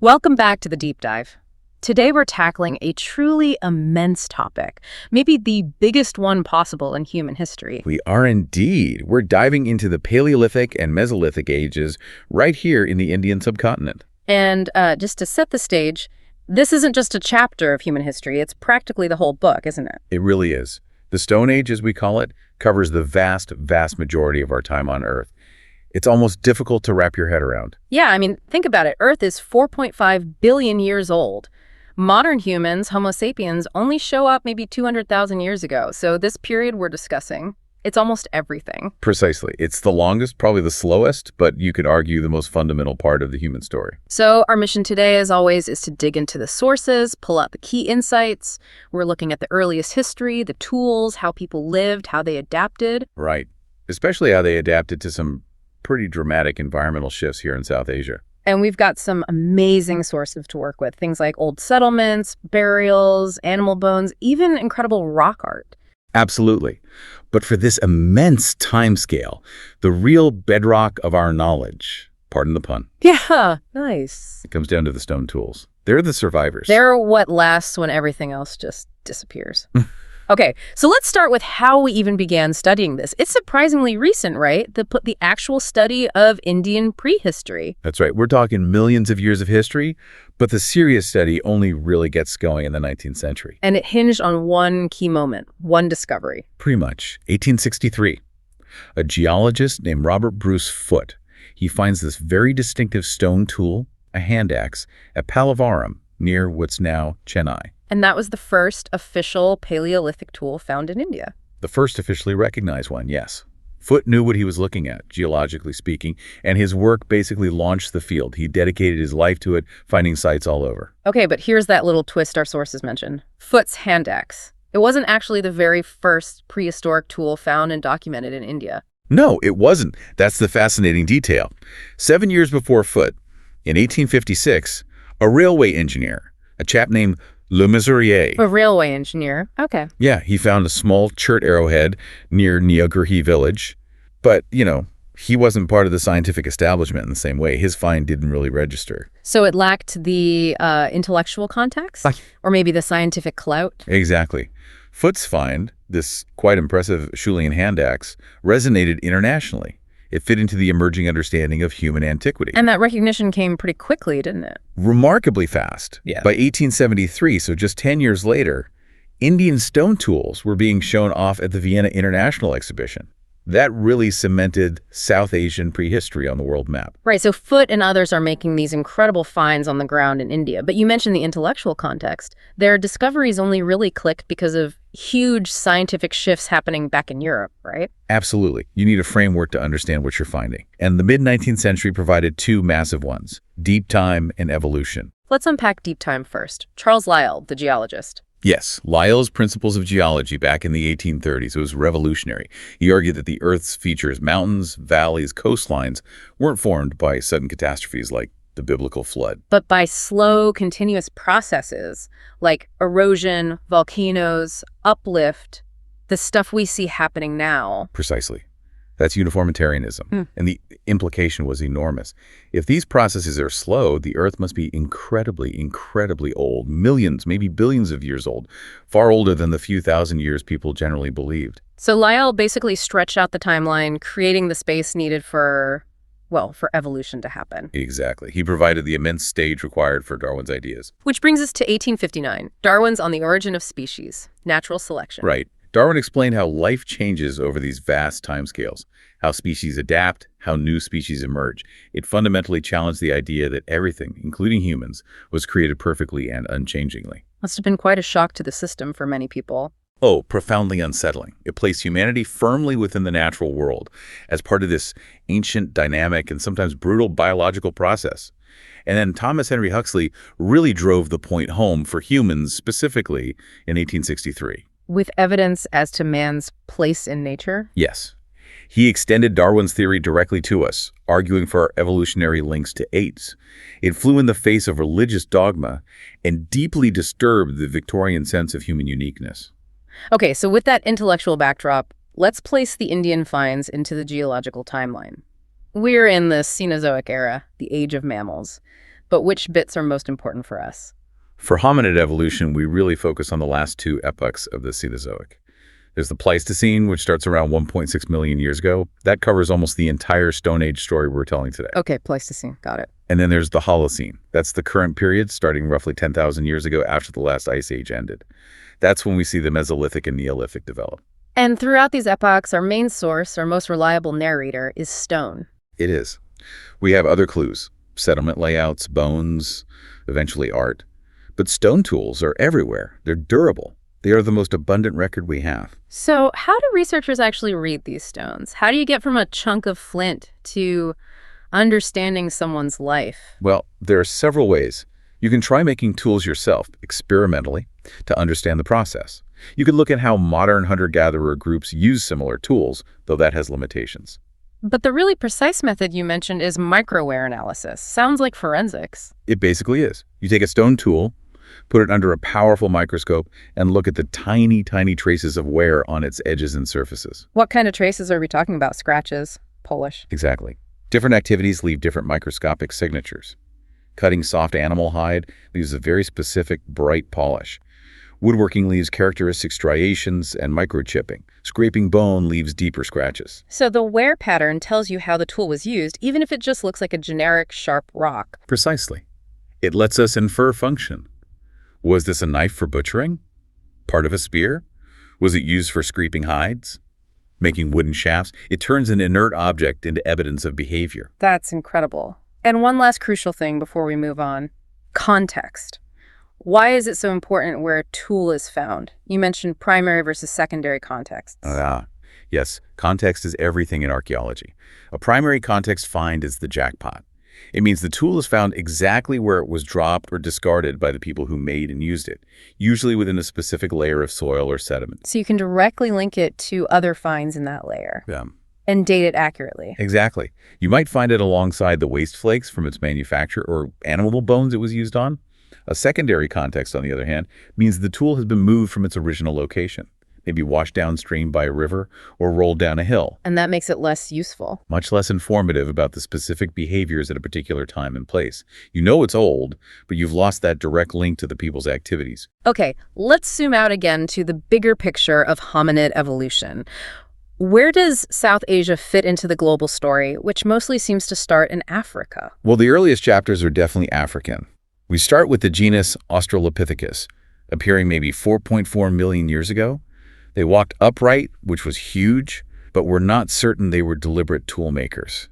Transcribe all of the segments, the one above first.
Welcome back to the Deep Dive. Today we're tackling a truly immense topic, maybe the biggest one possible in human history. We are indeed. We're diving into the Paleolithic and Mesolithic ages right here in the Indian subcontinent. And just to set the stage, this isn't just a chapter of human history, it's practically the whole book, isn't it? It really is. The Stone Age, as we call it, covers the vast majority of our time on Earth. It's almost difficult to wrap your head around. Yeah, I mean, think about it. Earth is 4.5 billion years old. Modern humans, Homo sapiens, only show up maybe 200,000 years ago. So this period we're discussing, it's almost everything. Precisely. It's the longest, probably the slowest, but you could argue the most fundamental part of the human story. So our mission today, as always, is to dig into the sources, pull out the key insights. We're looking at the earliest history, the tools, how people lived, how they adapted. Right. Especially how they adapted to some pretty dramatic environmental shifts here in South Asia. And we've got some amazing sources to work with, things like old settlements, burials, animal bones, even incredible rock art. Absolutely. But for this immense timescale, the real bedrock of our knowledge, pardon the pun. Yeah, nice. It comes down to the stone tools. They're the survivors. They're what lasts when everything else just disappears. Okay, so let's start with how we even began studying this. It's surprisingly recent, right? The actual study of Indian prehistory. That's right. We're talking millions of years of history, but the serious study only really gets going in the 19th century. And it hinged on one key moment, one discovery. Pretty much. 1863. A geologist named Robert Bruce Foote. He finds this very distinctive stone tool, a hand axe, at Pallavaram, near what's now Chennai. And that was the first official Paleolithic tool found in India. The first officially recognized one, yes. Foote knew what he was looking at, geologically speaking, and his work basically launched the field. He dedicated his life to it, finding sites all over. Okay, but here's that little twist our sources mentioned. Foote's hand axe. It wasn't actually the very first prehistoric tool found and documented in India. No, it wasn't. That's the fascinating detail. 7 years before Foote, in 1856, a railway engineer, a chap named Le Mesurier. A railway engineer. Okay. Yeah, he found a small chert arrowhead near Neograhi village. But, he wasn't part of the scientific establishment in the same way. His find didn't really register. So it lacked the intellectual context? Or maybe the scientific clout? Exactly. Foote's find, this quite impressive Schulian hand axe, resonated internationally. It fit into the emerging understanding of human antiquity. And that recognition came pretty quickly, didn't it? Remarkably fast. Yeah. By 1873, so just 10 years later, Indian stone tools were being shown off at the Vienna International Exhibition. That really cemented South Asian prehistory on the world map. Right, so Foote and others are making these incredible finds on the ground in India. But you mentioned the intellectual context. Their discoveries only really clicked because of huge scientific shifts happening back in Europe, right? Absolutely. You need a framework to understand what you're finding. And the mid-19th century provided two massive ones, deep time and evolution. Let's unpack deep time first. Charles Lyell, the geologist. Yes, Lyell's Principles of Geology back in the 1830s was revolutionary. He argued that the Earth's features, mountains, valleys, coastlines, weren't formed by sudden catastrophes like the biblical flood, but by slow, continuous processes like erosion, volcanoes, uplift, the stuff we see happening now. Precisely. That's uniformitarianism, and the implication was enormous. If these processes are slow, the Earth must be incredibly old, millions, maybe billions of years old, far older than the few thousand years people generally believed. So Lyell basically stretched out the timeline, creating the space needed for evolution to happen. Exactly. He provided the immense stage required for Darwin's ideas. Which brings us to 1859, Darwin's On the Origin of Species, Natural Selection. Right. Darwin explained how life changes over these vast timescales, how species adapt, how new species emerge. It fundamentally challenged the idea that everything, including humans, was created perfectly and unchangingly. Must have been quite a shock to the system for many people. Oh, profoundly unsettling. It placed humanity firmly within the natural world as part of this ancient, dynamic, and sometimes brutal biological process. And then Thomas Henry Huxley really drove the point home for humans specifically in 1863. With evidence as to man's place in nature? Yes. He extended Darwin's theory directly to us, arguing for our evolutionary links to apes. It flew in the face of religious dogma and deeply disturbed the Victorian sense of human uniqueness. Okay, so with that intellectual backdrop, let's place the Indian finds into the geological timeline. We're in the Cenozoic era, the age of mammals. But which bits are most important for us? For hominid evolution, we really focus on the last two epochs of the Cenozoic. There's the Pleistocene, which starts around 1.6 million years ago. That covers almost the entire Stone Age story we're telling today. Okay, Pleistocene. Got it. And then there's the Holocene. That's the current period, starting roughly 10,000 years ago after the last ice age ended. That's when we see the Mesolithic and Neolithic develop. And throughout these epochs, our main source, our most reliable narrator, is stone. It is. We have other clues: settlement layouts, bones, eventually art. But stone tools are everywhere. They're durable. They are the most abundant record we have. So how do researchers actually read these stones? How do you get from a chunk of flint to understanding someone's life? Well, there are several ways. You can try making tools yourself, experimentally, to understand the process. You could look at how modern hunter-gatherer groups use similar tools, though that has limitations. But the really precise method you mentioned is microwear analysis. Sounds like forensics. It basically is. You take a stone tool, put it under a powerful microscope, and look at the tiny, tiny traces of wear on its edges and surfaces. What kind of traces are we talking about? Scratches? Polish? Exactly. Different activities leave different microscopic signatures. Cutting soft animal hide leaves a very specific, bright polish. Woodworking leaves characteristic striations and microchipping. Scraping bone leaves deeper scratches. So the wear pattern tells you how the tool was used, even if it just looks like a generic, sharp rock. Precisely. It lets us infer function. Was this a knife for butchering? Part of a spear? Was it used for scraping hides? Making wooden shafts? It turns an inert object into evidence of behavior. That's incredible. And one last crucial thing before we move on. Context. Why is it so important where a tool is found? You mentioned primary versus secondary contexts. Yes, context is everything in archaeology. A primary context find is the jackpot. It means the tool is found exactly where it was dropped or discarded by the people who made and used it, usually within a specific layer of soil or sediment. So you can directly link it to other finds in that layer. Yeah. And date it accurately. Exactly. You might find it alongside the waste flakes from its manufacture or animal bones it was used on. A secondary context, on the other hand, means the tool has been moved from its original location, maybe washed downstream by a river or rolled down a hill. And that makes it less useful. Much less informative about the specific behaviors at a particular time and place. You know it's old, but you've lost that direct link to the people's activities. Okay, let's zoom out again to the bigger picture of hominid evolution. Where does South Asia fit into the global story, which mostly seems to start in Africa? Well, the earliest chapters are definitely African. We start with the genus Australopithecus, appearing maybe 4.4 million years ago. They walked upright, which was huge, but we're not certain they were deliberate tool makers.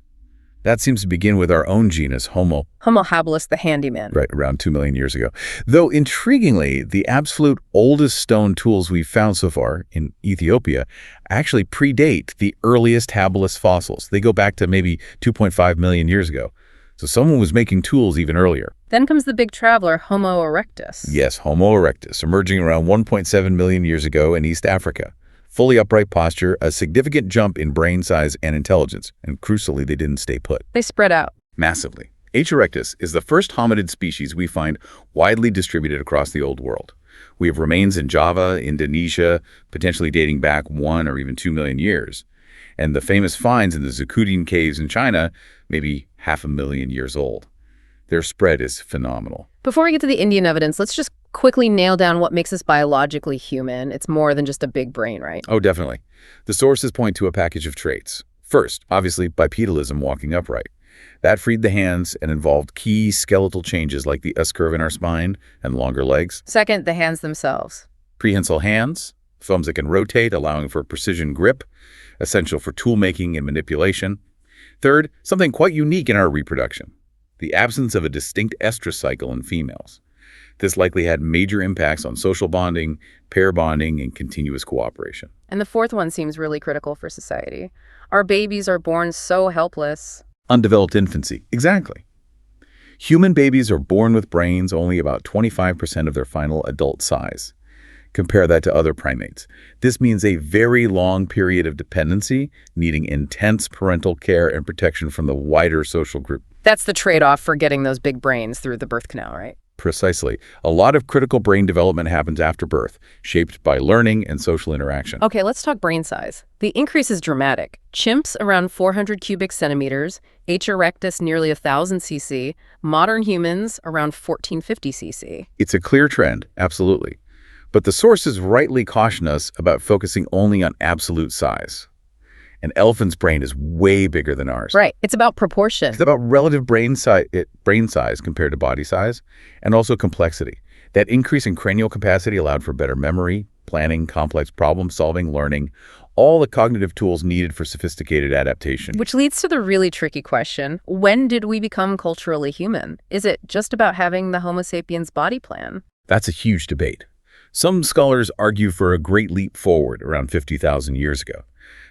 That seems to begin with our own genus, Homo. Homo habilis, the handyman. Right, around 2 million years ago. Though, intriguingly, the absolute oldest stone tools we've found so far in Ethiopia actually predate the earliest habilis fossils. They go back to maybe 2.5 million years ago. So someone was making tools even earlier. Then comes the big traveler, Homo erectus. Yes, Homo erectus, emerging around 1.7 million years ago in East Africa. Fully upright posture, a significant jump in brain size and intelligence, and crucially, they didn't stay put. They spread out. Massively. H. erectus is the first hominid species we find widely distributed across the Old World. We have remains in Java, Indonesia, potentially dating back 1 or even 2 million years. And the famous finds in the Zucudian caves in China, maybe 500,000 years old. Their spread is phenomenal. Before we get to the Indian evidence, let's just quickly nail down what makes us biologically human. It's more than just a big brain, right? Oh, definitely. The sources point to a package of traits. First, obviously, bipedalism, walking upright. That freed the hands and involved key skeletal changes like the S-curve in our spine and longer legs. Second, the hands themselves. Prehensile hands, thumbs that can rotate, allowing for precision grip, essential for tool making and manipulation. Third, something quite unique in our reproduction, the absence of a distinct estrous cycle in females. This likely had major impacts on social bonding, pair bonding, and continuous cooperation. And the fourth one seems really critical for society. Our babies are born so helpless. Undeveloped infancy. Exactly. Human babies are born with brains only about 25% of their final adult size. Compare that to other primates. This means a very long period of dependency, needing intense parental care and protection from the wider social group. That's the trade-off for getting those big brains through the birth canal, right? Precisely. A lot of critical brain development happens after birth, shaped by learning and social interaction. Okay, let's talk brain size. The increase is dramatic. Chimps around 400 cubic centimeters, H. erectus nearly 1,000 cc, modern humans around 1,450 cc. It's a clear trend, absolutely. But the sources rightly caution us about focusing only on absolute size. An elephant's brain is way bigger than ours. Right, it's about proportion. It's about relative brain size compared to body size, and also complexity. That increase in cranial capacity allowed for better memory, planning, complex problem-solving, learning, all the cognitive tools needed for sophisticated adaptation. Which leads to the really tricky question, when did we become culturally human? Is it just about having the Homo sapiens body plan? That's a huge debate. Some scholars argue for a great leap forward around 50,000 years ago.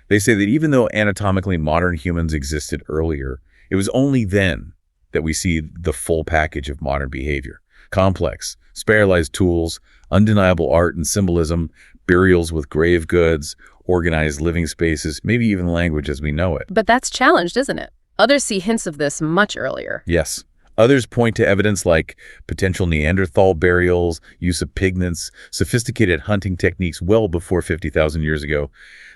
They say that even though anatomically modern humans existed earlier, it was only then that we see the full package of modern behavior. Complex, spatialized tools, undeniable art and symbolism, burials with grave goods, organized living spaces, maybe even language as we know it. But that's challenged, isn't it? Others see hints of this much earlier. Yes. Others point to evidence like potential Neanderthal burials, use of pigments, sophisticated hunting techniques well before 50,000 years ago.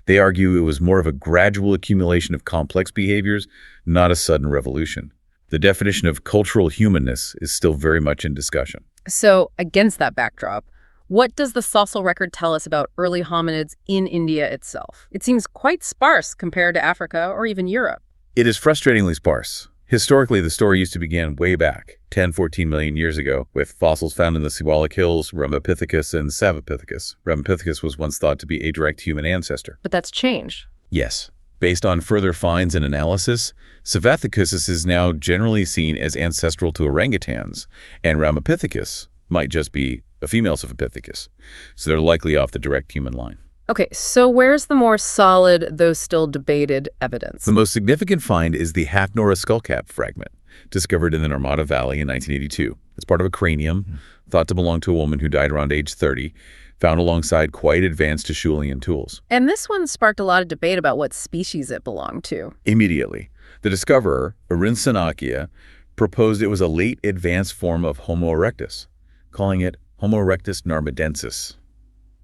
They argue it was more of a gradual accumulation of complex behaviors, not a sudden revolution. The definition of cultural humanness is still very much in discussion. So, against that backdrop, what does the fossil record tell us about early hominids in India itself? It seems quite sparse compared to Africa or even Europe. It is frustratingly sparse. Historically, the story used to begin way back, 10, 14 million years ago, with fossils found in the Siwalik Hills, Ramapithecus and Savipithecus. Ramapithecus was once thought to be a direct human ancestor. But that's changed. Yes. Based on further finds and analysis, Savipithecus is now generally seen as ancestral to orangutans, and Ramapithecus might just be a female Savipithecus, so they're likely off the direct human line. Okay, so where's the more solid, though still debated, evidence? The most significant find is the Hacknora skullcap fragment, discovered in the Narmada Valley in 1982. It's part of a cranium, thought to belong to a woman who died around age 30, found alongside quite advanced Acheulean tools. And this one sparked a lot of debate about what species it belonged to. Immediately, the discoverer, Arinsanakia, proposed it was a late advanced form of Homo erectus, calling it Homo erectus narmadensis.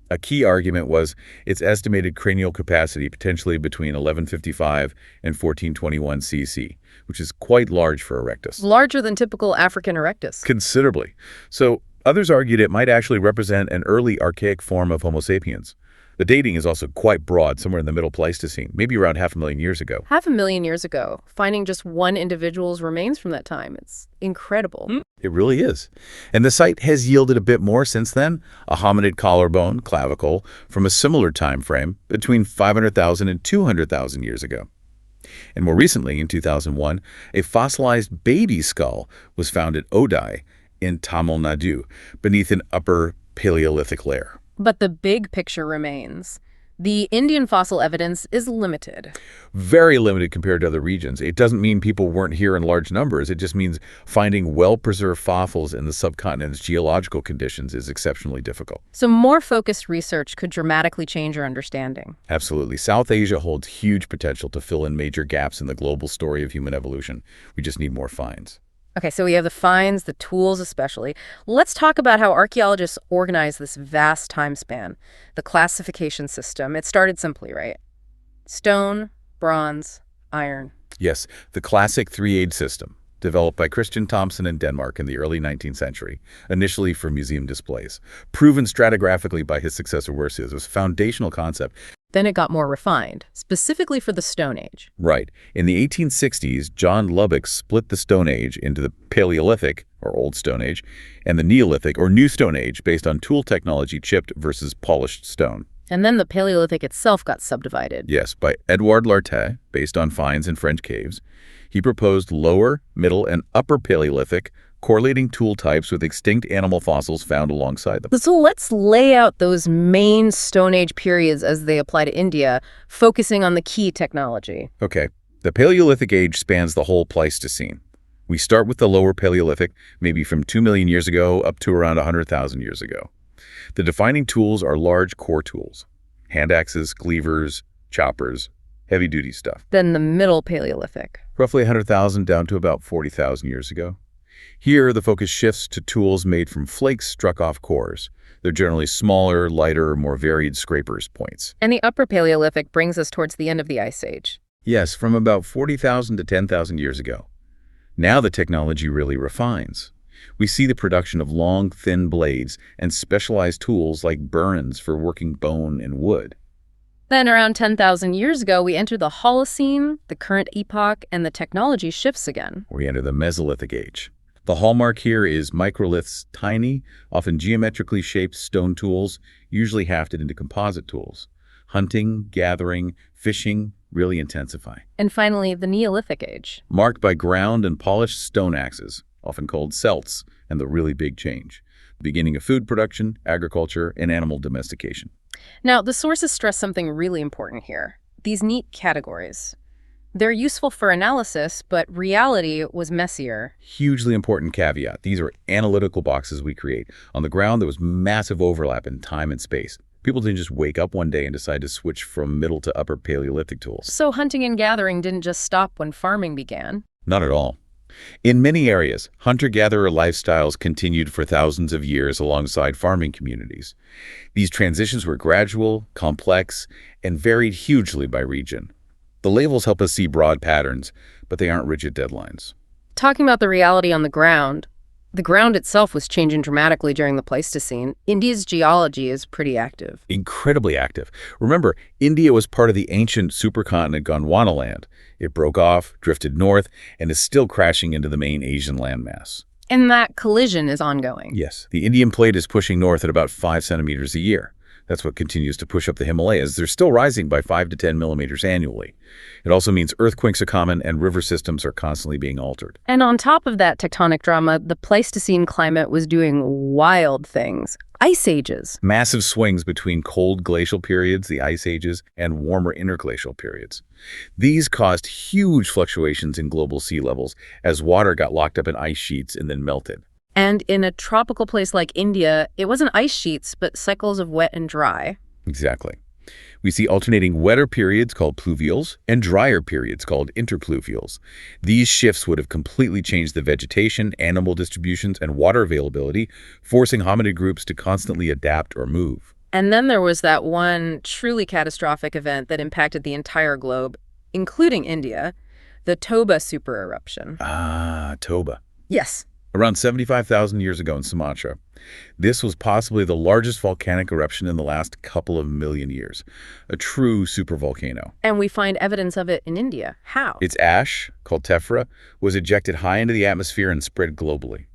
A key argument was its estimated cranial capacity, potentially between 1155 and 1421 cc, which is quite large for erectus. Larger than typical African erectus. Considerably. So others argued it might actually represent an early archaic form of Homo sapiens. The dating is also quite broad, somewhere in the Middle Pleistocene, maybe around 500,000 years ago. 500,000 years ago, finding just one individual's remains from that time. It's incredible. It really is. And the site has yielded a bit more since then, a hominid collarbone, clavicle, from a similar time frame between 500,000 and 200,000 years ago. And more recently, in 2001, a fossilized baby skull was found at Odai in Tamil Nadu, beneath an Upper Paleolithic layer. But the big picture remains. The Indian fossil evidence is limited. Very limited compared to other regions. It doesn't mean people weren't here in large numbers. It just means finding well-preserved fossils in the subcontinent's geological conditions is exceptionally difficult. So more focused research could dramatically change our understanding. Absolutely. South Asia holds huge potential to fill in major gaps in the global story of human evolution. We just need more finds. Okay, so we have the finds, the tools especially. Let's talk about how archaeologists organize this vast time span. The classification system, it started simply, right? Stone, bronze, iron. Yes, the classic three-age system, developed by Christian Thompson in Denmark in the early 19th century, initially for museum displays. Proven stratigraphically by his successor Worsius, it was a foundational concept. Then it got more refined, specifically for the Stone Age. Right. In the 1860s, John Lubbock split the Stone Age into the Paleolithic, or Old Stone Age, and the Neolithic, or New Stone Age, based on tool technology chipped versus polished stone. And then the Paleolithic itself got subdivided. Yes, by Edouard Lartet, based on finds in French caves. He proposed lower, middle, and upper Paleolithic, correlating tool types with extinct animal fossils found alongside them. So let's lay out those main Stone Age periods as they apply to India, focusing on the key technology. Okay, the Paleolithic age spans the whole Pleistocene. We start with the lower Paleolithic, maybe from 2 million years ago up to around 100,000 years ago. The defining tools are large core tools, hand axes, cleavers, choppers, heavy-duty stuff. Then the Middle Paleolithic. Roughly 100,000 down to about 40,000 years ago. Here, the focus shifts to tools made from flakes struck off cores. They're generally smaller, lighter, more varied scrapers points. And the Upper Paleolithic brings us towards the end of the Ice Age. Yes, from about 40,000 to 10,000 years ago. Now the technology really refines. We see the production of long, thin blades and specialized tools like burins for working bone and wood. Then around 10,000 years ago, we enter the Holocene, the current epoch, and the technology shifts again. We enter the Mesolithic age. The hallmark here is microliths, tiny, often geometrically shaped stone tools, usually hafted into composite tools. Hunting, gathering, fishing really intensify. And finally, the Neolithic age. Marked by ground and polished stone axes, often called celts, and the really big change. The beginning of food production, agriculture, and animal domestication. Now, the sources stress something really important here. These neat categories. They're useful for analysis, but reality was messier. Hugely important caveat. These are analytical boxes we create. On the ground, there was massive overlap in time and space. People didn't just wake up one day and decide to switch from Middle to Upper Paleolithic tools. So hunting and gathering didn't just stop when farming began. Not at all. In many areas, hunter-gatherer lifestyles continued for thousands of years alongside farming communities. These transitions were gradual, complex, and varied hugely by region. The labels help us see broad patterns, but they aren't rigid deadlines. Talking about the reality on the ground itself was changing dramatically during the Pleistocene. India's geology is pretty active. Incredibly active. Remember, India was part of the ancient supercontinent Gondwanaland. It broke off, drifted north, and is still crashing into the main Asian landmass. And that collision is ongoing. Yes, the Indian plate is pushing north at about 5 centimeters a year. That's what continues to push up the Himalayas. They're still rising by 5 to 10 millimeters annually. It also means earthquakes are common and river systems are constantly being altered. And on top of that tectonic drama, the Pleistocene climate was doing wild things. Ice ages. Massive swings between cold glacial periods, the ice ages, and warmer interglacial periods. These caused huge fluctuations in global sea levels as water got locked up in ice sheets and then melted. And in a tropical place like India, it wasn't ice sheets, but cycles of wet and dry. Exactly. We see alternating wetter periods called pluvials and drier periods called interpluvials. These shifts would have completely changed the vegetation, animal distributions, and water availability, forcing hominid groups to constantly adapt or move. And then there was that one truly catastrophic event that impacted the entire globe, including India, the Toba supereruption. Ah, Toba. Yes. Around 75,000 years ago in Sumatra. This was possibly the largest volcanic eruption in the last couple of million years. A true supervolcano. And we find evidence of it in India. How? Its ash, called tephra, was ejected high into the atmosphere and spread globally.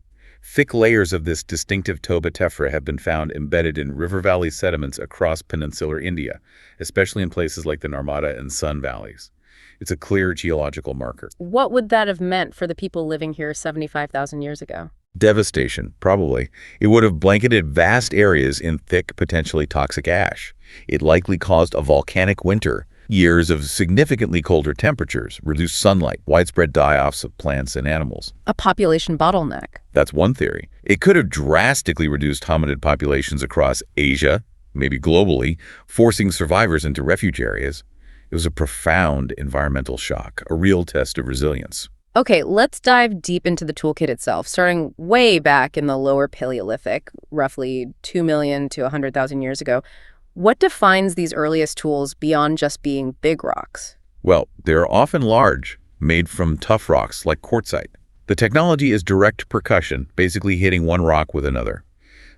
Thick layers of this distinctive Toba tephra have been found embedded in river valley sediments across peninsular India, especially in places like the Narmada and Sun valleys. It's a clear geological marker. What would that have meant for the people living here 75,000 years ago? Devastation, probably. It would have blanketed vast areas in thick, potentially toxic ash. It likely caused a volcanic winter, years of significantly colder temperatures, reduced sunlight, widespread die-offs of plants and animals. A population bottleneck. That's one theory. It could have drastically reduced hominid populations across Asia, maybe globally, forcing survivors into refuge areas. It was a profound environmental shock, a real test of resilience. Okay, let's dive deep into the toolkit itself, starting way back in the Lower Paleolithic, roughly 2 million to 100,000 years ago. What defines these earliest tools beyond just being big rocks? Well, they're often large, made from tough rocks like quartzite. The technology is direct percussion, basically hitting one rock with another.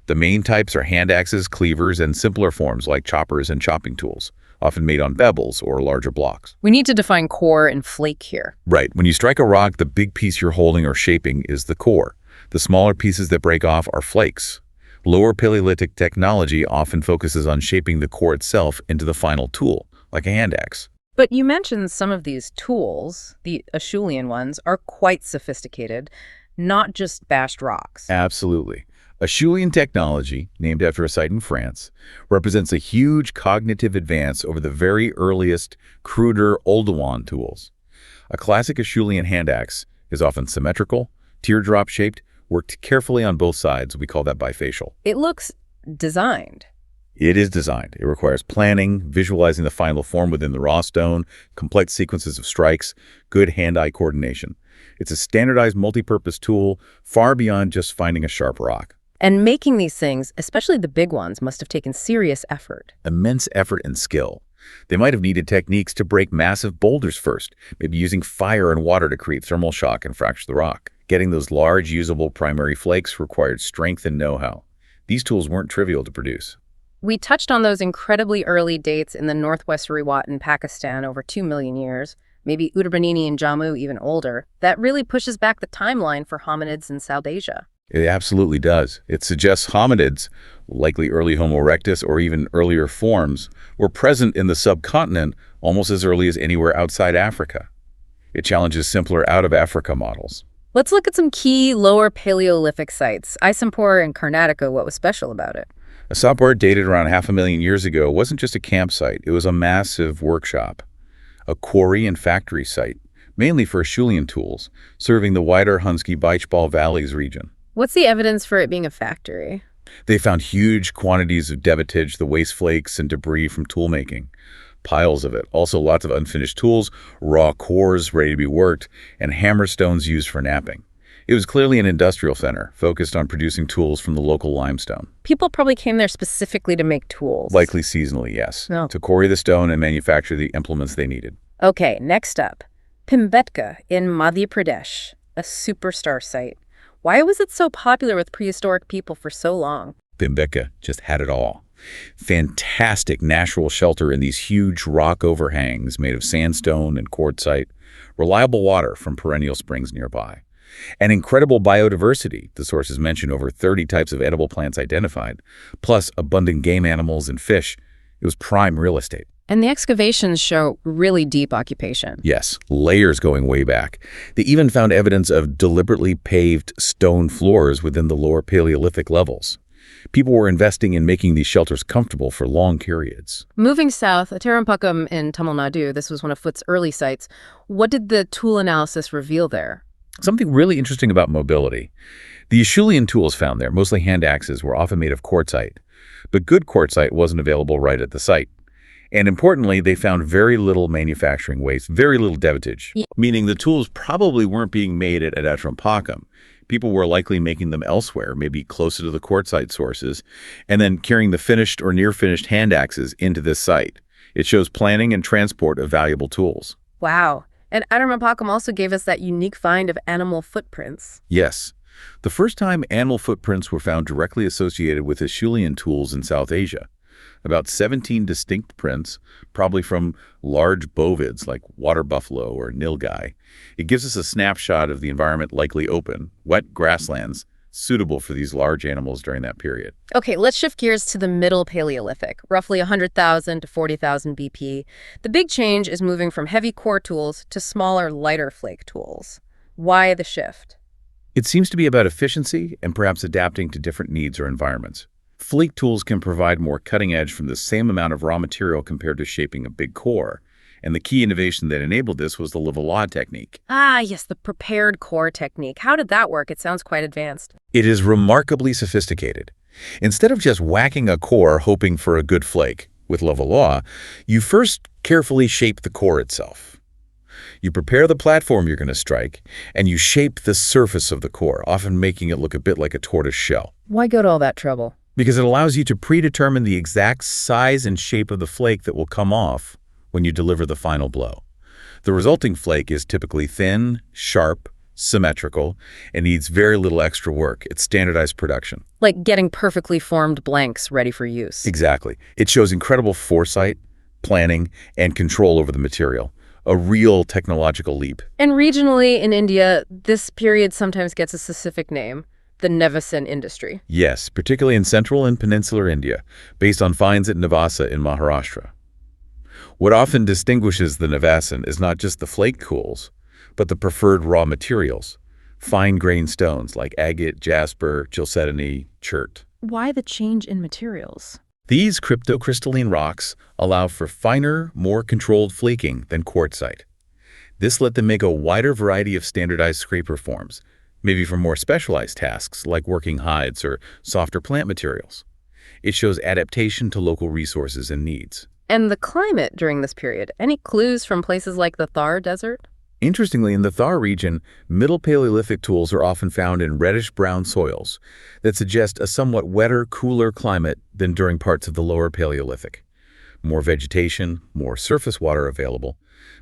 The main types are hand axes, cleavers, and simpler forms like choppers and chopping tools, often made on pebbles or larger blocks. We need to define core and flake here. Right. When you strike a rock, the big piece you're holding or shaping is the core. The smaller pieces that break off are flakes. Lower Paleolithic technology often focuses on shaping the core itself into the final tool, like a hand axe. But you mentioned some of these tools, the Acheulean ones, are quite sophisticated, not just bashed rocks. Absolutely. Acheulean technology, named after a site in France, represents a huge cognitive advance over the very earliest, cruder Oldowan tools. A classic Acheulean hand axe is often symmetrical, teardrop-shaped, worked carefully on both sides. We call that bifacial. It looks designed. It is designed. It requires planning, visualizing the final form within the raw stone, complex sequences of strikes, good hand-eye coordination. It's a standardized multi-purpose tool far beyond just finding a sharp rock. And making these things, especially the big ones, must have taken serious effort. Immense effort and skill. They might have needed techniques to break massive boulders first, maybe using fire and water to create thermal shock and fracture the rock. Getting those large, usable primary flakes required strength and know-how. These tools weren't trivial to produce. We touched on those incredibly early dates in the northwest Riwat in Pakistan over 2 million years, maybe Uttarbanini and Jammu even older. That really pushes back the timeline for hominids in South Asia. It absolutely does. It suggests hominids, likely early Homo erectus or even earlier forms, were present in the subcontinent almost as early as anywhere outside Africa. It challenges simpler out-of-Africa models. Let's look at some key lower Paleolithic sites. Isampur and Karnataka, what was special about it? Isampur, dated around 500,000 years ago, wasn't just a campsite. It was a massive workshop, a quarry and factory site, mainly for Acheulean tools, serving the wider Hunsky-Beichbal Valleys region. What's the evidence for it being a factory? They found huge quantities of debitage, the waste flakes and debris from tool making. Piles of it. Also lots of unfinished tools, raw cores ready to be worked, and hammer stones used for knapping. It was clearly an industrial center, focused on producing tools from the local limestone. People probably came there specifically to make tools. Likely seasonally, yes. No. To quarry the stone and manufacture the implements they needed. Okay, next up. Bhimbetka in Madhya Pradesh, a superstar site. Why was it so popular with prehistoric people for so long? Bhimbetka just had it all. Fantastic natural shelter in these huge rock overhangs made of sandstone and quartzite, reliable water from perennial springs nearby, and incredible biodiversity. The sources mention over 30 types of edible plants identified, plus abundant game animals and fish. It was prime real estate. And the excavations show really deep occupation. Yes, layers going way back. They even found evidence of deliberately paved stone floors within the lower Paleolithic levels. People were investing in making these shelters comfortable for long periods. Moving south, Terampakam in Tamil Nadu, this was one of Foot's early sites. What did the tool analysis reveal there? Something really interesting about mobility. The Acheulean tools found there, mostly hand axes, were often made of quartzite. But good quartzite wasn't available right at the site. And importantly, they found very little manufacturing waste, very little debitage, meaning the tools probably weren't being made at Terampakam. People were likely making them elsewhere, maybe closer to the quartzite sources, and then carrying the finished or near-finished hand axes into this site. It shows planning and transport of valuable tools. Wow. And Terampakam also gave us that unique find of animal footprints. Yes. The first time animal footprints were found directly associated with Acheulean tools in South Asia. About 17 distinct prints, probably from large bovids like water buffalo or nilgai. It gives us a snapshot of the environment, likely open, wet grasslands, suitable for these large animals during that period. Okay, let's shift gears to the Middle Paleolithic, roughly 100,000 to 40,000 BP. The big change is moving from heavy core tools to smaller, lighter flake tools. Why the shift? It seems to be about efficiency and perhaps adapting to different needs or environments. Flake tools can provide more cutting edge from the same amount of raw material compared to shaping a big core. And the key innovation that enabled this was the Levallois technique. Ah, yes, the prepared core technique. How did that work? It sounds quite advanced. It is remarkably sophisticated. Instead of just whacking a core hoping for a good flake, with Levallois, you first carefully shape the core itself. You prepare the platform you're going to strike, and you shape the surface of the core, often making it look a bit like a tortoise shell. Why go to all that trouble? Because it allows you to predetermine the exact size and shape of the flake that will come off when you deliver the final blow. The resulting flake is typically thin, sharp, symmetrical, and needs very little extra work. It's standardized production. Like getting perfectly formed blanks ready for use. Exactly. It shows incredible foresight, planning, and control over the material. A real technological leap. And regionally in India, this period sometimes gets a specific name. The Nevasin industry. Yes, particularly in central and peninsular India, based on finds at Nevasa in Maharashtra. What often distinguishes the Nevasin is not just the flake tools, but the preferred raw materials, fine-grained stones like agate, jasper, chalcedony, chert. Why the change in materials? These cryptocrystalline rocks allow for finer, more controlled flaking than quartzite. This let them make a wider variety of standardized scraper forms, maybe for more specialized tasks like working hides or softer plant materials. It shows adaptation to local resources and needs. And the climate during this period, any clues from places like the Thar Desert? Interestingly, in the Thar region, Middle Paleolithic tools are often found in reddish-brown soils that suggest a somewhat wetter, cooler climate than during parts of the Lower Paleolithic. More vegetation, more surface water available,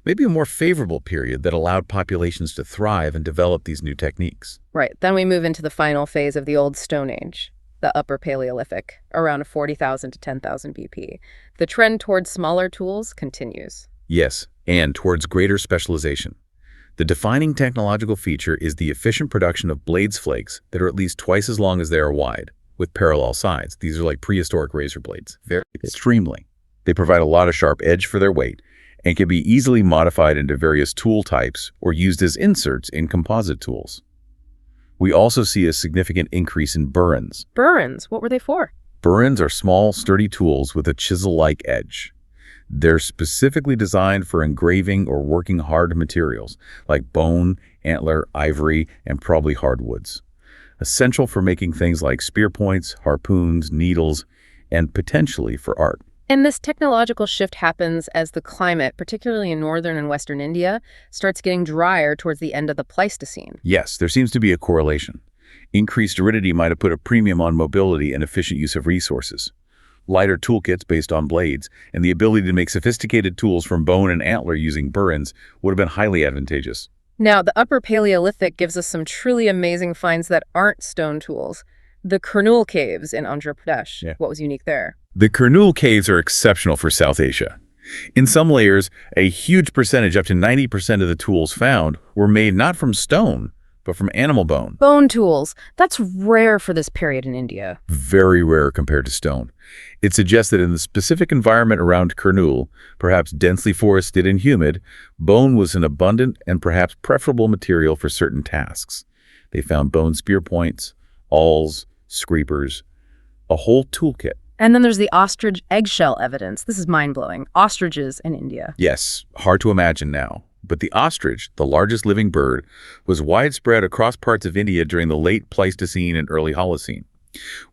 maybe a more favorable period that allowed populations to thrive and develop these new techniques. Right, then we move into the final phase of the Old Stone Age, the Upper Paleolithic, around 40,000 to 10,000 BP. The trend towards smaller tools continues. Yes, and towards greater specialization. The defining technological feature is the efficient production of blades flakes that are at least twice as long as they are wide, with parallel sides. These are like prehistoric razor blades. Very extremely. They provide a lot of sharp edge for their weight and can be easily modified into various tool types or used as inserts in composite tools. We also see a significant increase in burins. Burins, what were they for? Burins are small, sturdy tools with a chisel-like edge. They're specifically designed for engraving or working hard materials like bone, antler, ivory, and probably hardwoods. Essential for making things like spear points, harpoons, needles, and potentially for art. And this technological shift happens as the climate, particularly in northern and western India, starts getting drier towards the end of the Pleistocene. Yes, there seems to be a correlation. Increased aridity might have put a premium on mobility and efficient use of resources. Lighter toolkits based on blades and the ability to make sophisticated tools from bone and antler using burins would have been highly advantageous. Now, the Upper Paleolithic gives us some truly amazing finds that aren't stone tools. The Kurnool Caves in Andhra Pradesh. Yeah. What was unique there? The Kurnool Caves are exceptional for South Asia. In some layers, a huge percentage, up to 90% of the tools found, were made not from stone, but from animal bone. Bone tools. That's rare for this period in India. Very rare compared to stone. It suggests that in the specific environment around Kurnool, perhaps densely forested and humid, bone was an abundant and perhaps preferable material for certain tasks. They found bone spear points, awls, scrapers, a whole toolkit. And then there's the ostrich eggshell evidence. This is mind-blowing. Ostriches in India. Yes, hard to imagine now. But the ostrich, the largest living bird, was widespread across parts of India during the late Pleistocene and early Holocene.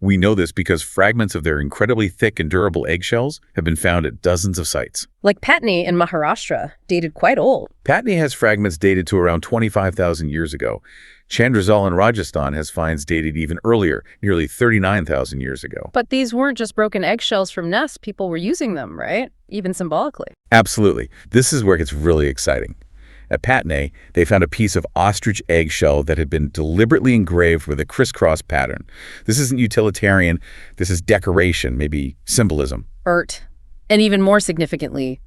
We know this because fragments of their incredibly thick and durable eggshells have been found at dozens of sites. Like Patni in Maharashtra, dated quite old. Patni has fragments dated to around 25,000 years ago. Chandrazal in Rajasthan has finds dated even earlier, nearly 39,000 years ago. But these weren't just broken eggshells from nests. People were using them, right? Even symbolically. Absolutely. This is where it gets really exciting. At Patna, they found a piece of ostrich eggshell that had been deliberately engraved with a crisscross pattern. This isn't utilitarian. This is decoration, maybe symbolism. Art. And even more significantly,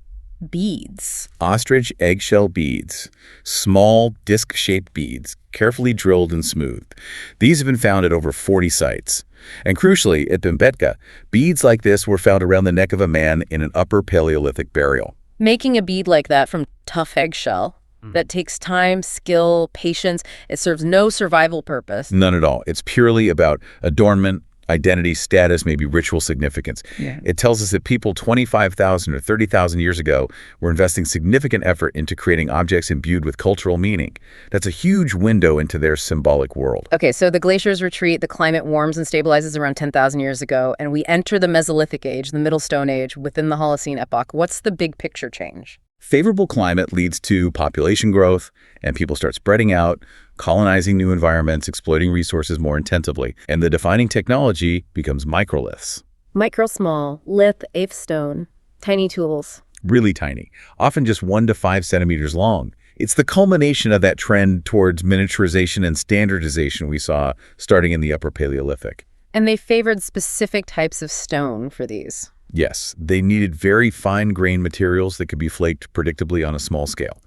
beads. Ostrich eggshell beads. Small, disc-shaped beads, carefully drilled and smoothed. These have been found at over 40 sites. And crucially, at Bhimbetka, beads like this were found around the neck of a man in an Upper Paleolithic burial. Making a bead like that from tough eggshell, that takes time, skill, patience. It serves no survival purpose. None at all. It's purely about adornment, identity, status, maybe ritual significance. Yeah. It tells us that people 25,000 or 30,000 years ago were investing significant effort into creating objects imbued with cultural meaning. That's a huge window into their symbolic world. Okay, so the glaciers retreat, the climate warms and stabilizes around 10,000 years ago, and we enter the Mesolithic age, the Middle Stone Age, within the Holocene epoch. What's the big picture change? Favorable climate leads to population growth, and people start spreading out, colonizing new environments, exploiting resources more intensively. And the defining technology becomes microliths. Micro small, lith, eighth stone, tiny tools. Really tiny, often just 1 to 5 centimeters long. It's the culmination of that trend towards miniaturization and standardization we saw starting in the Upper Paleolithic. And they favored specific types of stone for these. Yes, they needed very fine-grained materials that could be flaked predictably on a small scale.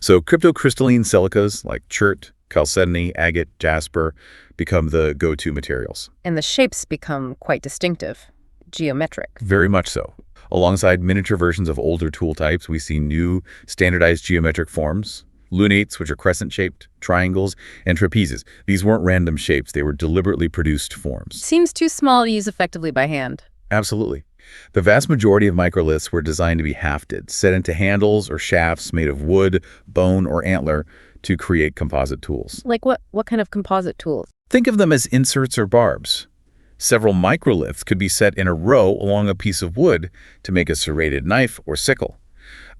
So cryptocrystalline silicas like chert, chalcedony, agate, jasper become the go-to materials. And the shapes become quite distinctive, geometric. Very much so. Alongside miniature versions of older tool types, we see new standardized geometric forms. Lunates, which are crescent-shaped, triangles, and trapezes. These weren't random shapes. They were deliberately produced forms. Seems too small to use effectively by hand. Absolutely. The vast majority of microliths were designed to be hafted, set into handles or shafts made of wood, bone, or antler to create composite tools. Like what kind of composite tools? Think of them as inserts or barbs. Several microliths could be set in a row along a piece of wood to make a serrated knife or sickle.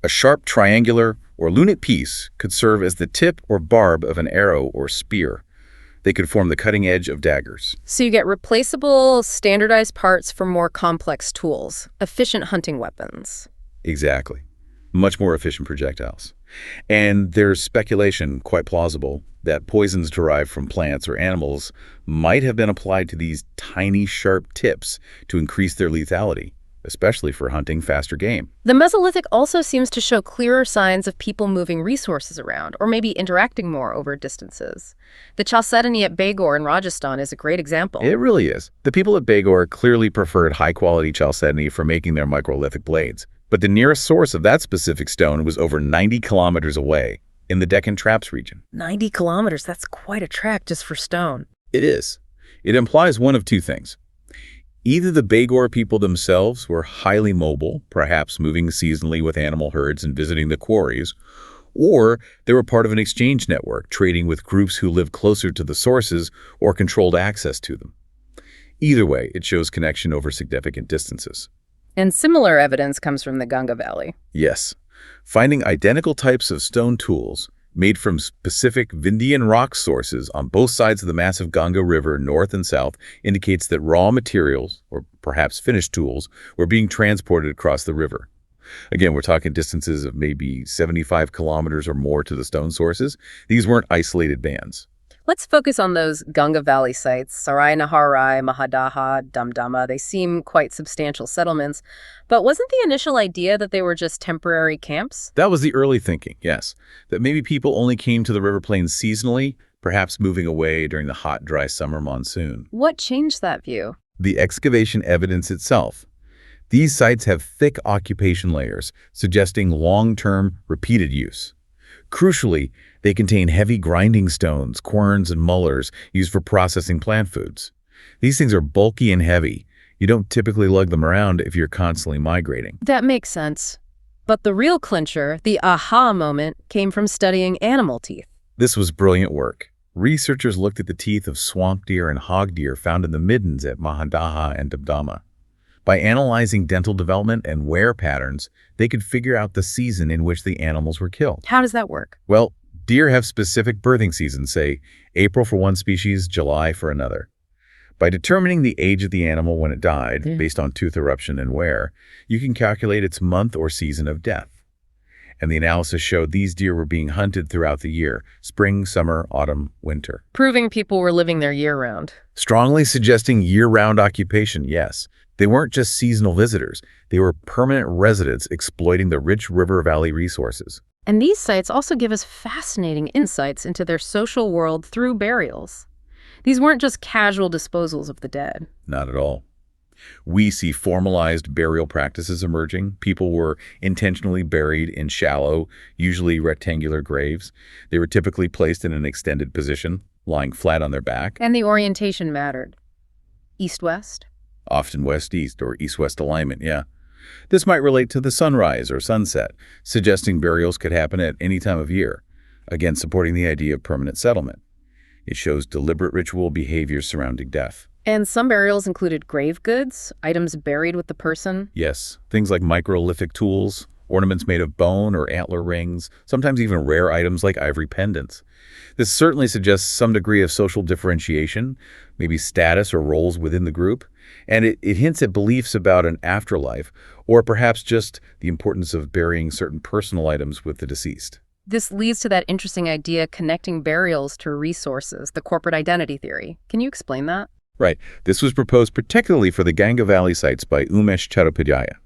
A sharp triangular or lunate piece could serve as the tip or barb of an arrow or spear. They could form the cutting edge of daggers. So you get replaceable, standardized parts for more complex tools, efficient hunting weapons. Exactly. Much more efficient projectiles. And there's speculation, quite plausible, that poisons derived from plants or animals might have been applied to these tiny, sharp tips to increase their lethality, especially for hunting faster game. The Mesolithic also seems to show clearer signs of people moving resources around, or maybe interacting more over distances. The chalcedony at Bangor in Rajasthan is a great example. It really is. The people at Bangor clearly preferred high-quality chalcedony for making their microlithic blades. But the nearest source of that specific stone was over 90 kilometers away, in the Deccan Traps region. 90 kilometers, that's quite a trek just for stone. It is. It implies one of two things. Either the Bangor people themselves were highly mobile, perhaps moving seasonally with animal herds and visiting the quarries, or they were part of an exchange network, trading with groups who lived closer to the sources or controlled access to them. Either way, it shows connection over significant distances. And similar evidence comes from the Ganga Valley. Yes. Finding identical types of stone tools made from specific Vindhyan rock sources on both sides of the massive Ganga River, north and south, indicates that raw materials, or perhaps finished tools, were being transported across the river. Again, we're talking distances of maybe 75 kilometers or more to the stone sources. These weren't isolated bands. Let's focus on those Ganga Valley sites, Sarai Naharai, Mahadaha, Damdama. They seem quite substantial settlements. But wasn't the initial idea that they were just temporary camps? That was the early thinking, yes. That maybe people only came to the river plains seasonally, perhaps moving away during the hot, dry summer monsoon. What changed that view? The excavation evidence itself. These sites have thick occupation layers, suggesting long-term, repeated use. Crucially, they contain heavy grinding stones, querns, and mullers used for processing plant foods. These things are bulky and heavy. You don't typically lug them around if you're constantly migrating. That makes sense. But the real clincher, the aha moment, came from studying animal teeth. This was brilliant work. Researchers looked at the teeth of swamp deer and hog deer found in the middens at Mahadaha and Damdama. By analyzing dental development and wear patterns, they could figure out the season in which the animals were killed. How does that work? Well, deer have specific birthing seasons, say April for one species, July for another. By determining the age of the animal when it died, based on tooth eruption and wear, you can calculate its month or season of death. And the analysis showed these deer were being hunted throughout the year, spring, summer, autumn, winter. Proving people were living there year-round. Strongly suggesting year-round occupation, yes. They weren't just seasonal visitors. They were permanent residents exploiting the rich river valley resources. And these sites also give us fascinating insights into their social world through burials. These weren't just casual disposals of the dead. Not at all. We see formalized burial practices emerging. People were intentionally buried in shallow, usually rectangular graves. They were typically placed in an extended position, lying flat on their back. And the orientation mattered. East-west? Often west-east or east-west alignment, yeah. This might relate to the sunrise or sunset, suggesting burials could happen at any time of year, again supporting the idea of permanent settlement. It shows deliberate ritual behaviors surrounding death. And some burials included grave goods, items buried with the person. Yes, things like microlithic tools, ornaments made of bone or antler rings, sometimes even rare items like ivory pendants. This certainly suggests some degree of social differentiation, maybe status or roles within the group, and it hints at beliefs about an afterlife, or perhaps just the importance of burying certain personal items with the deceased. This leads to that interesting idea connecting burials to resources, the corporate identity theory. Can you explain that? Right. This was proposed particularly for the Ganga Valley sites by Umesh Chattopadhyaya.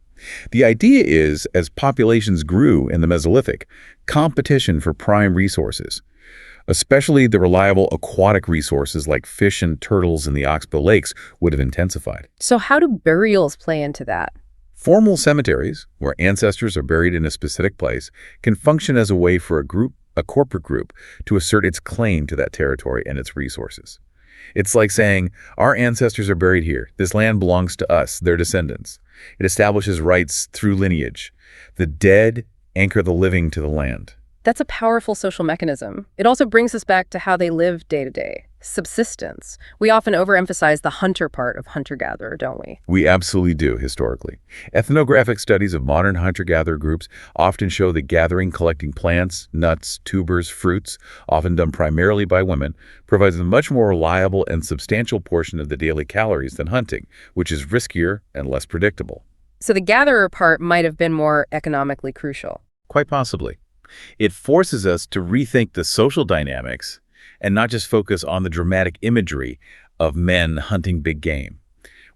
The idea is, as populations grew in the Mesolithic, competition for prime resources, especially the reliable aquatic resources like fish and turtles in the Oxbow Lakes, would have intensified. So how do burials play into that? Formal cemeteries, where ancestors are buried in a specific place, can function as a way for a corporate group, to assert its claim to that territory and its resources. It's like saying, our ancestors are buried here. This land belongs to us, their descendants. It establishes rights through lineage. The dead anchor the living to the land. That's a powerful social mechanism. It also brings us back to how they live day to day. Subsistence. We often overemphasize the hunter part of hunter-gatherer, don't we? We absolutely do, historically. Ethnographic studies of modern hunter-gatherer groups often show that gathering, collecting plants, nuts, tubers, fruits, often done primarily by women, provides a much more reliable and substantial portion of the daily calories than hunting, which is riskier and less predictable. So the gatherer part might have been more economically crucial. Quite possibly. It forces us to rethink the social dynamics and not just focus on the dramatic imagery of men hunting big game.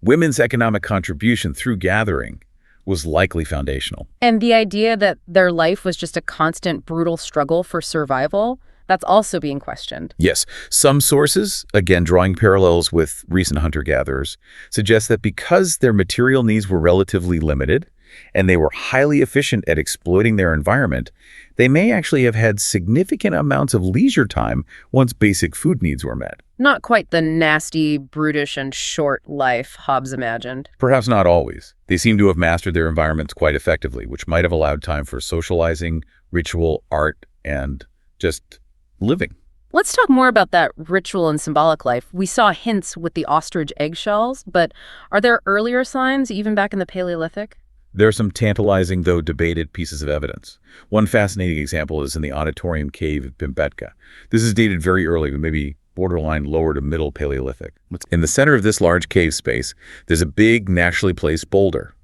Women's economic contribution through gathering was likely foundational. And the idea that their life was just a constant, brutal struggle for survival, that's also being questioned. Yes, some sources, again drawing parallels with recent hunter-gatherers, suggest that because their material needs were relatively limited and they were highly efficient at exploiting their environment, they may actually have had significant amounts of leisure time once basic food needs were met. Not quite the nasty, brutish, and short life Hobbes imagined. Perhaps not always. They seem to have mastered their environments quite effectively, which might have allowed time for socializing, ritual, art, and just living. Let's talk more about that ritual and symbolic life. We saw hints with the ostrich eggshells, but are there earlier signs, even back in the Paleolithic? There are some tantalizing, though debated, pieces of evidence. One fascinating example is in the Auditorium Cave at Bimbetka. This is dated very early, maybe borderline lower to middle Paleolithic. In the center of this large cave space, there's a big, naturally placed boulder.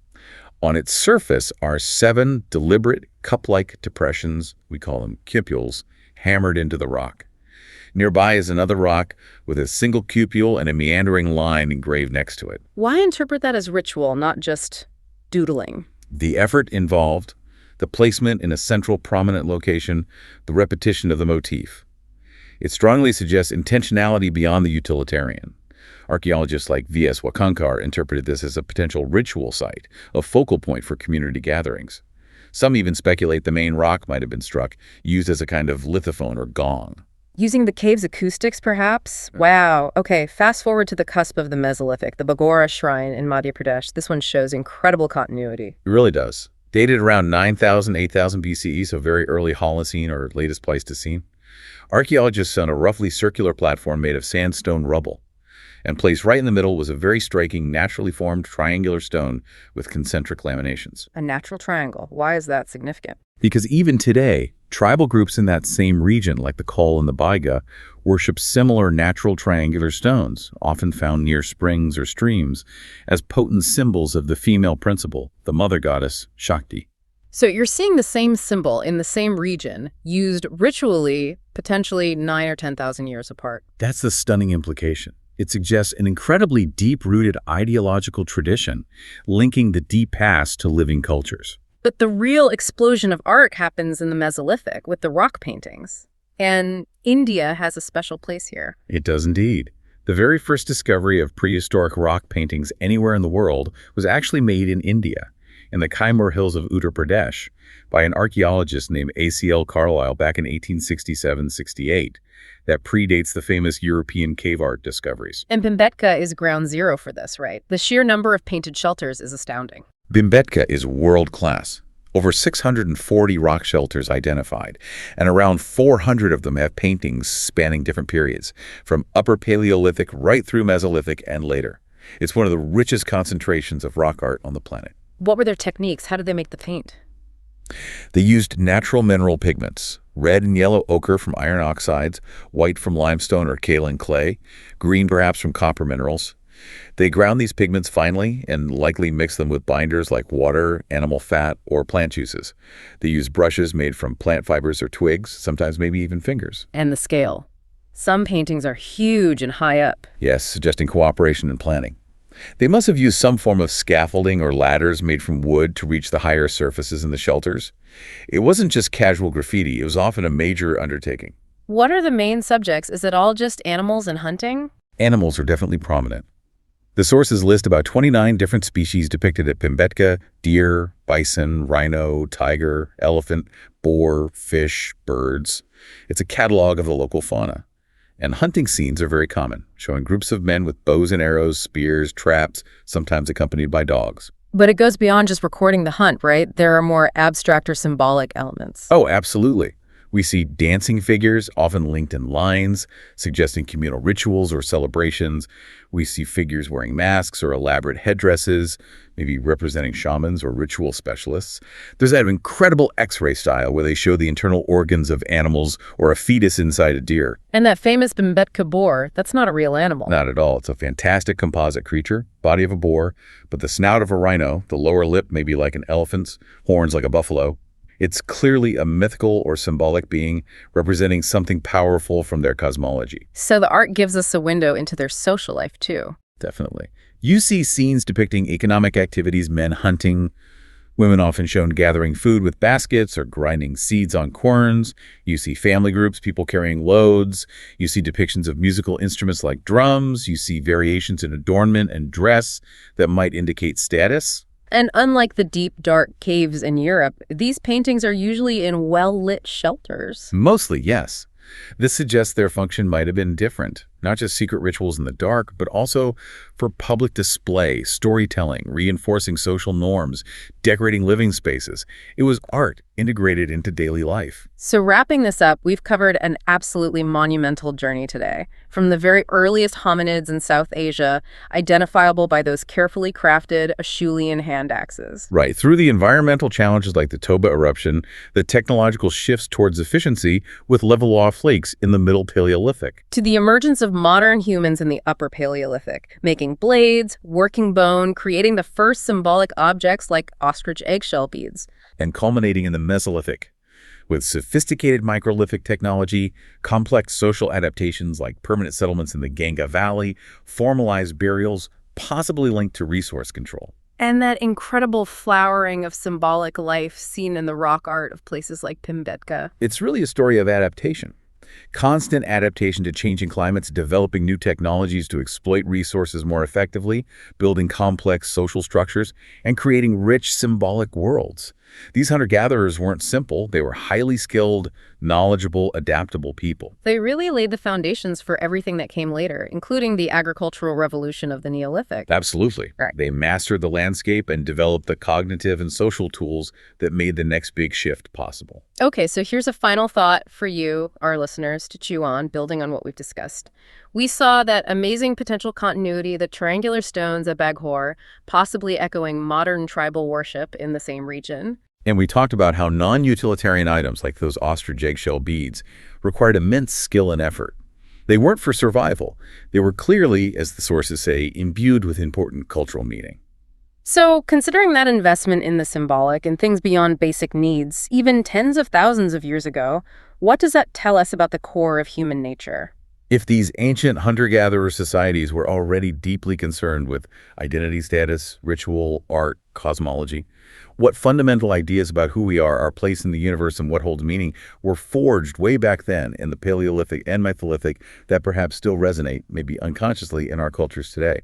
On its surface are 7 deliberate cup-like depressions, we call them cupules, hammered into the rock. Nearby is another rock with a single cupule and a meandering line engraved next to it. Why interpret that as ritual, not just doodling? The effort involved, the placement in a central prominent location, the repetition of the motif. It strongly suggests intentionality beyond the utilitarian. Archaeologists like V.S. Wakankar interpreted this as a potential ritual site, a focal point for community gatherings. Some even speculate the main rock might have been struck, used as a kind of lithophone or gong. Using the cave's acoustics, perhaps? Wow. Okay, fast forward to the cusp of the Mesolithic, the Bagora Shrine in Madhya Pradesh. This one shows incredible continuity. It really does. Dated around 9,000, 8,000 BCE, so very early Holocene or latest Pleistocene. Archaeologists found a roughly circular platform made of sandstone rubble. And placed right in the middle was a very striking, naturally formed triangular stone with concentric laminations. A natural triangle. Why is that significant? Because even today, tribal groups in that same region, like the Kol and the Baiga, worship similar natural triangular stones, often found near springs or streams, as potent symbols of the female principle, the mother goddess, Shakti. So you're seeing the same symbol in the same region, used ritually, potentially 9 or 10,000 years apart. That's the stunning implication. It suggests an incredibly deep-rooted ideological tradition linking the deep past to living cultures. But the real explosion of art happens in the Mesolithic with the rock paintings. And India has a special place here. It does indeed. The very first discovery of prehistoric rock paintings anywhere in the world was actually made in India, in the Kaimur Hills of Uttar Pradesh, by an archaeologist named A.C.L. Carlisle back in 1867-68. That predates the famous European cave art discoveries. And Bimbetka is ground zero for this, right? The sheer number of painted shelters is astounding. Bimbetka is world-class. Over 640 rock shelters identified, and around 400 of them have paintings spanning different periods, from Upper Paleolithic right through Mesolithic and later. It's one of the richest concentrations of rock art on the planet. What were their techniques? How did they make the paint? They used natural mineral pigments, red and yellow ochre from iron oxides, white from limestone or kaolin clay, green perhaps from copper minerals. They ground these pigments finely and likely mix them with binders like water, animal fat, or plant juices. They use brushes made from plant fibers or twigs, sometimes maybe even fingers. And the scale. Some paintings are huge and high up. Yes, suggesting cooperation and planning. They must have used some form of scaffolding or ladders made from wood to reach the higher surfaces in the shelters. It wasn't just casual graffiti. It was often a major undertaking. What are the main subjects? Is it all just animals and hunting? Animals are definitely prominent. The sources list about 29 different species depicted at Bimbetka: deer, bison, rhino, tiger, elephant, boar, fish, birds. It's a catalog of the local fauna. And hunting scenes are very common, showing groups of men with bows and arrows, spears, traps, sometimes accompanied by dogs. But it goes beyond just recording the hunt, right? There are more abstract or symbolic elements. Oh, absolutely. We see dancing figures, often linked in lines, suggesting communal rituals or celebrations. We see figures wearing masks or elaborate headdresses, maybe representing shamans or ritual specialists. There's that incredible X-ray style where they show the internal organs of animals or a fetus inside a deer. And that famous Bimbetka boar, that's not a real animal. Not at all. It's a fantastic composite creature, body of a boar, but the snout of a rhino, the lower lip maybe like an elephant's, horns like a buffalo. It's clearly a mythical or symbolic being representing something powerful from their cosmology. So the art gives us a window into their social life, too. Definitely. You see scenes depicting economic activities, men hunting, women often shown gathering food with baskets or grinding seeds on querns. You see family groups, people carrying loads. You see depictions of musical instruments like drums. You see variations in adornment and dress that might indicate status. And unlike the deep, dark caves in Europe, these paintings are usually in well-lit shelters. Mostly, yes. This suggests their function might have been different, not just secret rituals in the dark, but also for public display, storytelling, reinforcing social norms, decorating living spaces. It was art integrated into daily life. So wrapping this up, we've covered an absolutely monumental journey today. From the very earliest hominids in South Asia, identifiable by those carefully crafted Acheulean hand axes. Right, through the environmental challenges like the Toba eruption, the technological shifts towards efficiency with level-off lakes in the Middle Paleolithic. To the emergence of modern humans in the Upper Paleolithic, making blades, working bone, creating the first symbolic objects like ostrich eggshell beads. And culminating in the Mesolithic, with sophisticated microlithic technology, complex social adaptations like permanent settlements in the Ganga Valley, formalized burials, possibly linked to resource control. And that incredible flowering of symbolic life seen in the rock art of places like Bimbetka. It's really a story of adaptation. Constant adaptation to changing climates, developing new technologies to exploit resources more effectively, building complex social structures, and creating rich symbolic worlds. These hunter-gatherers weren't simple. They were highly skilled, knowledgeable, adaptable people. They really laid the foundations for everything that came later, including the agricultural revolution of the Neolithic. Absolutely. Right. They mastered the landscape and developed the cognitive and social tools that made the next big shift possible. Okay, so here's a final thought for you, our listeners, to chew on, building on what we've discussed. We saw that amazing potential continuity, the triangular stones at Baghor, possibly echoing modern tribal worship in the same region. And we talked about how non-utilitarian items like those ostrich eggshell beads required immense skill and effort. They weren't for survival. They were clearly, as the sources say, imbued with important cultural meaning. So, considering that investment in the symbolic and things beyond basic needs, even tens of thousands of years ago, what does that tell us about the core of human nature? If these ancient hunter-gatherer societies were already deeply concerned with identity status, ritual, art, cosmology, what fundamental ideas about who we are, our place in the universe, and what holds meaning were forged way back then in the Paleolithic and Mesolithic that perhaps still resonate, maybe unconsciously, in our cultures today?